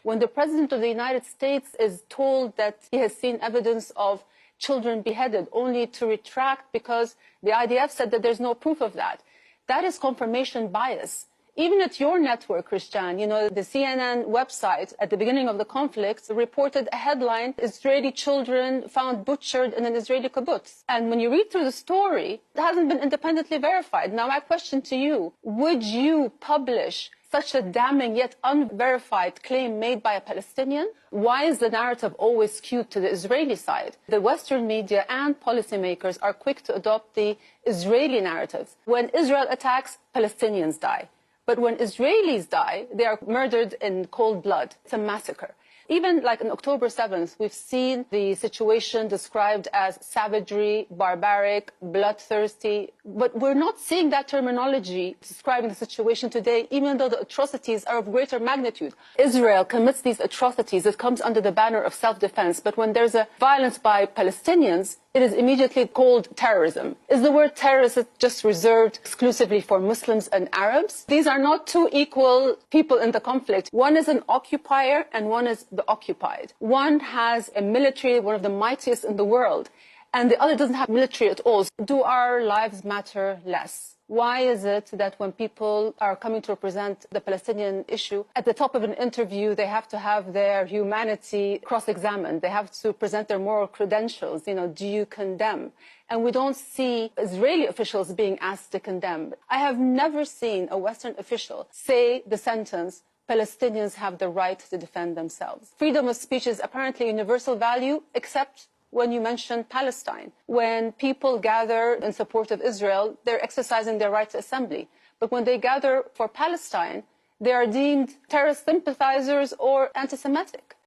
When the President of the United States is told that he has seen evidence of children beheaded, only to retract because the IDF said that there's no proof of that, that is confirmation bias. Even at your network, Christian, you know, the CNN website at the beginning of the conflict reported a headline, Israeli children found butchered in an Israeli kibbutz. And when you read through the story, it hasn't been independently verified. Now, my question to you, would you publish such a damning yet unverified claim made by a Palestinian? Why is the narrative always skewed to the Israeli side? The Western media and policymakers are quick to adopt the Israeli narrative. When Israel attacks, Palestinians die. But when Israelis die, they are murdered in cold blood. It's a massacre. Even like on October 7th, we've seen the situation described as savagery, barbaric, bloodthirsty. But we're not seeing that terminology describing the situation today, even though the atrocities are of greater magnitude. Israel commits these atrocities. It comes under the banner of self-defense. But when there's a violence by Palestinians, it is immediately called terrorism. Is the word terrorist just reserved exclusively for Muslims and Arabs? These are not two equal people in the conflict. One is an occupier and one is the occupied. One has a military, one of the mightiest in the world, and the other doesn't have military at all. Do our lives matter less? Why is it that when people are coming to represent the Palestinian issue, at the top of an interview, they have to have their humanity cross-examined? They have to present their moral credentials. You know, do you condemn? And we don't see Israeli officials being asked to condemn. I have never seen a Western official say the sentence, Palestinians have the right to defend themselves. Freedom of speech is apparently a universal value, except when you mention Palestine. When people gather in support of Israel, they're exercising their right to assembly. But when they gather for Palestine, they are deemed terrorist sympathizers or anti-Semitic.